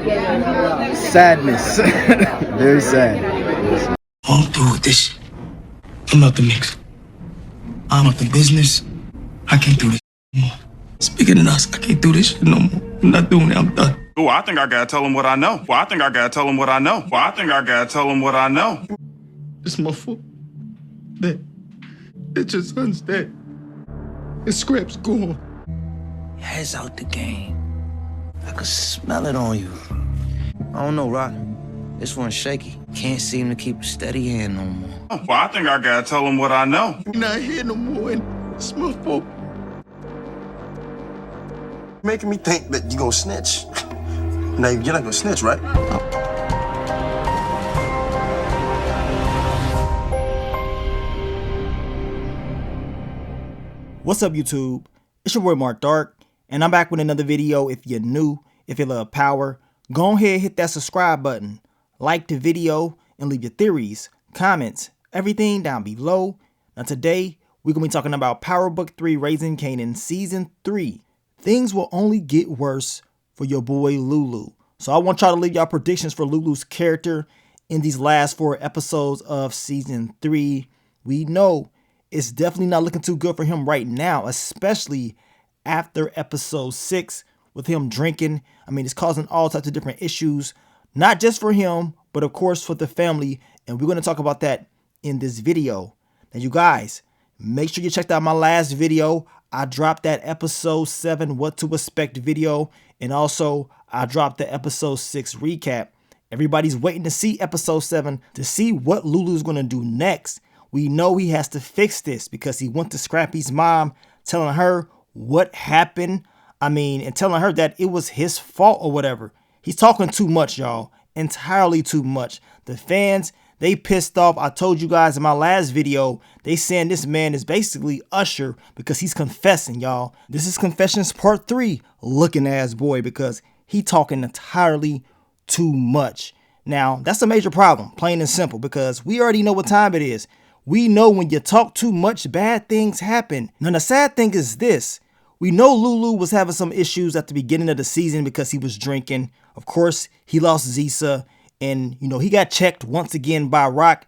Sadness. Very sad. I'm through with this shit. I'm not the mix. I'm not the business. I can't do this no more. Speaking of us, I can't do this shit no more. I'm not doing it. I'm done. Oh, I think I gotta tell him what I know. Well, I think I gotta tell him what I know. Well, I think I gotta tell him what I know. It's my fault. It's your son's dead. His scrap's gone. Head's out the game. I could smell it on you. I don't know, Rock. This one's shaky. Can't seem to keep a steady hand no more. Well, I think I gotta tell him what I know. You're not here no more, and it's my fault. Making me think that you gonna snitch. Now, you're not gonna snitch, right? What's up, YouTube? It's your boy Mark Dark, and I'm back with another video. If you're new, if you love power, go ahead and hit that subscribe button, like the video, and leave your theories, comments, everything down below. Now today, we're going to be talking about Power Book 3 Raising Kanan Season 3. Things will only get worse for your boy Lulu. So I want y'all to leave y'all predictions for Lulu's character in these last 4 episodes of Season 3. We know it's definitely not looking too good for him right now, especially after episode 6 with him drinking. I mean, it's causing all types of different issues, not just for him, but of course for the family. And we're going to talk about that in this video. Now, you guys, make sure you checked out my last video. I dropped that episode 7 what to expect video, and also I dropped the episode 6 recap. Everybody's waiting to see episode 7 to see what Lulu's going to do next. We know he has to fix this because he went to Scrappy's mom telling her what happened. I mean, and telling her that it was his fault or whatever. He's talking too much, y'all. Entirely too much. The fans, they pissed off. I told you guys in my last video, they saying this man is basically Usher because he's confessing, y'all. This is Confessions Part 3, looking ass boy, because he talking entirely too much. Now, that's a major problem, plain and simple, because we already know what time it is. We know when you talk too much, bad things happen. Now, the sad thing is this. We know Lulu was having some issues at the beginning of the season because he was drinking. Of course, he lost Zisa, and, you know, he got checked once again by Rock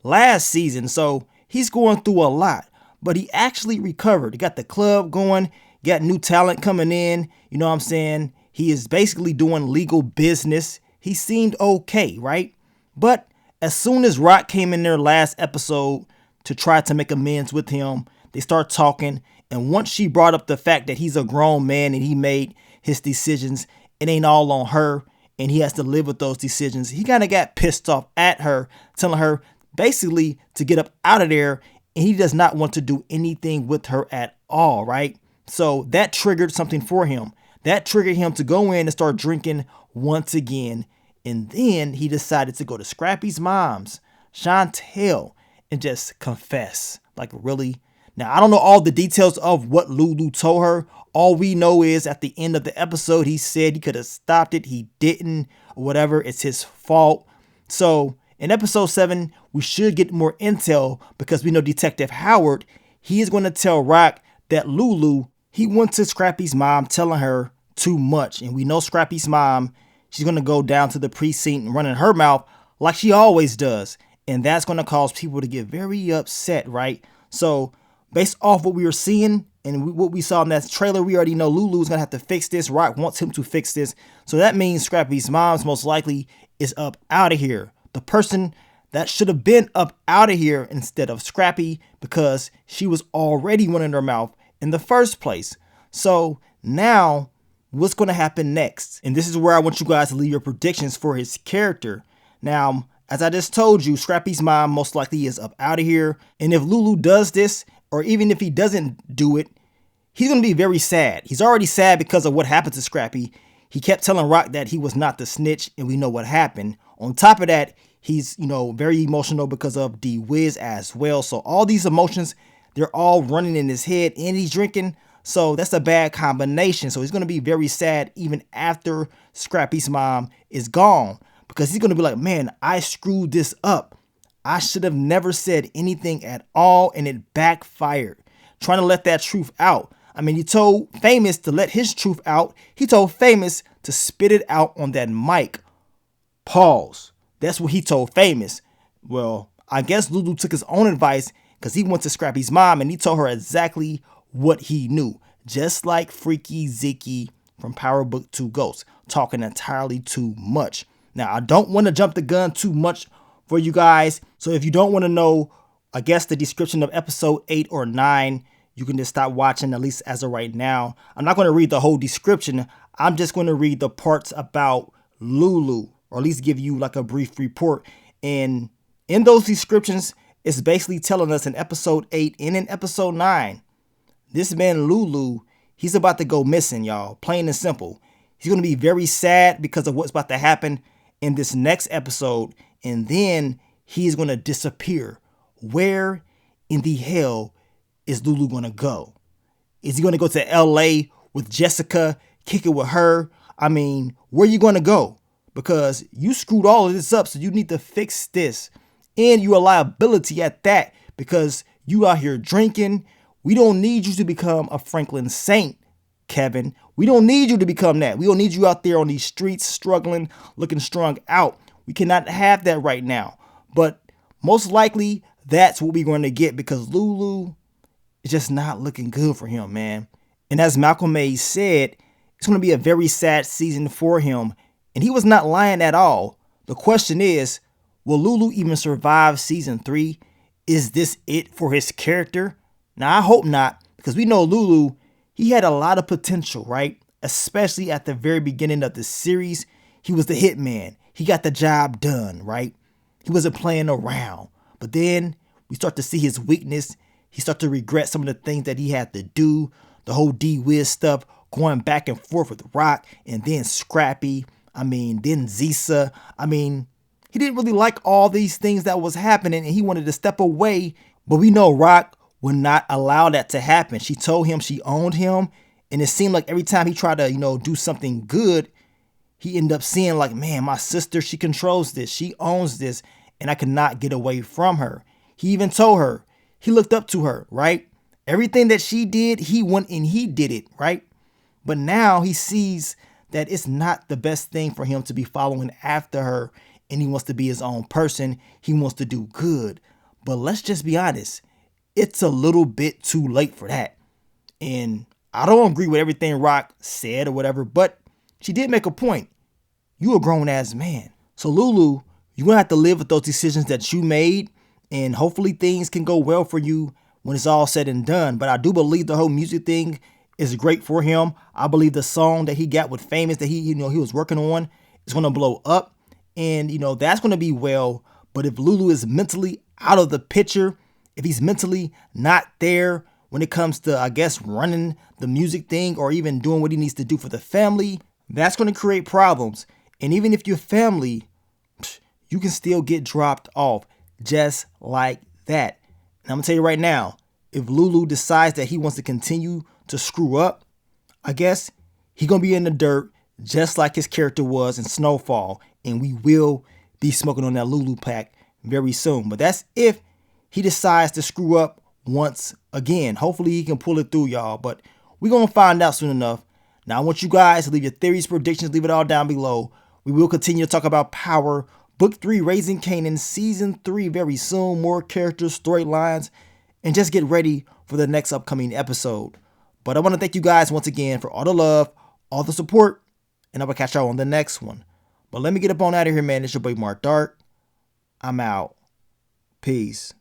last season. So he's going through a lot, but he actually recovered. He got the club going, got new talent coming in. You know what I'm saying? He is basically doing legal business. He seemed okay, right? But as soon as Rock came in there last episode to try to make amends with him, they start talking. And once she brought up the fact that he's a grown man and he made his decisions, it ain't all on her and he has to live with those decisions, he kind of got pissed off at her, telling her basically to get up out of there. And he does not want to do anything with her at all, right? So that triggered something for him. That triggered him to go in and start drinking once again. And then he decided to go to Scrappy's mom's, Chantel, and just confess. Like, really? Now, I don't know all the details of what Lulu told her. All we know is at the end of the episode, he said he could have stopped it. He didn't, or whatever. It's his fault. So in episode 7, we should get more intel because we know Detective Howard, he is going to tell Rock that Lulu, he went to Scrappy's mom telling her too much. And we know Scrappy's mom, she's going to go down to the precinct and running her mouth like she always does. And that's going to cause people to get very upset, right? So based off what we were seeing and what we saw in that trailer, we already know Lulu's going to have to fix this. Rock wants him to fix this. So that means Scrappy's mom's most likely is up out of here. The person that should have been up out of here instead of Scrappy, because she was already running her mouth in the first place. So now what's going to happen next? And this is where I want you guys to leave your predictions for his character. Now, as I just told you, Scrappy's mom most likely is up out of here. And if Lulu does this, or even if he doesn't do it, he's going to be very sad. He's already sad because of what happened to Scrappy. He kept telling Rock that he was not the snitch, and we know what happened. On top of that, he's, you know, very emotional because of D-Wiz as well. So all these emotions, they're all running in his head, and he's drinking. So that's a bad combination. So he's going to be very sad even after Scrappy's mom is gone, because he's going to be like, man, I screwed this up. I should have never said anything at all, and it backfired. Trying to let that truth out. I mean, he told Famous to let his truth out. He told Famous to spit it out on that mic. Pause. That's what he told Famous. Well, I guess Lulu took his own advice because he went to Scrappy's mom and he told her exactly what he knew. Just like Freaky Zicky from Power Book 2 Ghosts, talking entirely too much. Now, I don't want to jump the gun too much for you guys. So if you don't want to know, I guess, the description of episode 8 or 9, you can just stop watching, at least as of right now. I'm not going to read the whole description. I'm just going to read the parts about Lulu, or at least give you like a brief report. And in those descriptions, it's basically telling us in episode 8 and in episode 9, this man Lulu, he's about to go missing, y'all. Plain and simple. He's going to be very sad because of what's about to happen in this next episode. And then he's going to disappear. Where in the hell is Lulu going to go? Is he going to go to LA with Jessica, kick it with her? I mean, where are you going to go? Because you screwed all of this up, so you need to fix this. And you're a liability at that because you out here drinking. We don't need you to become a Franklin Saint, Kevin. We don't need you to become that. We don't need you out there on these streets struggling, looking strung out. We cannot have that right now. But most likely, that's what we're going to get because Lulu is just not looking good for him, man. And as Malcolm May said, it's going to be a very sad season for him. And he was not lying at all. The question is, will Lulu even survive season 3? Is this it for his character? Now, I hope not, because we know Lulu, he had a lot of potential, right? Especially at the very beginning of the series. He was the hitman. He got the job done, right? He wasn't playing around. But then we start to see his weakness. He starts to regret some of the things that he had to do. The whole D-Wiz stuff, going back and forth with Rock, and then Scrappy. Then Zisa. He didn't really like all these things that was happening, and he wanted to step away. But we know Rock would not allow that to happen. She told him she owned him, and it seemed like every time he tried to, do something good, he ended up seeing like, man, my sister, she controls this. She owns this, and I cannot get away from her. He even told her, he looked up to her, right? Everything that she did, he went and he did it, right? But now he sees that it's not the best thing for him to be following after her, and he wants to be his own person. He wants to do good. But let's just be honest. It's a little bit too late for that. And I don't agree with everything Rock said or whatever, but she did make a point. You a grown-ass man. So Lulu, you're going to have to live with those decisions that you made, and hopefully things can go well for you when it's all said and done. But I do believe the whole music thing is great for him. I believe the song that he got with Famous that he was working on is going to blow up. And, that's going to be well. But if Lulu is mentally out of the picture, if he's mentally not there when it comes to, I guess, running the music thing or even doing what he needs to do for the family, that's going to create problems. And even if you're family, you can still get dropped off just like that. And I'm going to tell you right now, if Lulu decides that he wants to continue to screw up, I guess he's going to be in the dirt just like his character was in Snowfall. And we will be smoking on that Lulu pack very soon. But that's if he decides to screw up once again. Hopefully he can pull it through, y'all. But we're going to find out soon enough. Now, I want you guys to leave your theories, predictions, leave it all down below. We will continue to talk about Power, Book 3, Raising Kanan, Season 3 very soon. More characters, storylines, and just get ready for the next upcoming episode. But I want to thank you guys once again for all the love, all the support, and I will catch y'all on the next one. But let me get up on out of here, man. It's your boy Mark Dark. I'm out. Peace.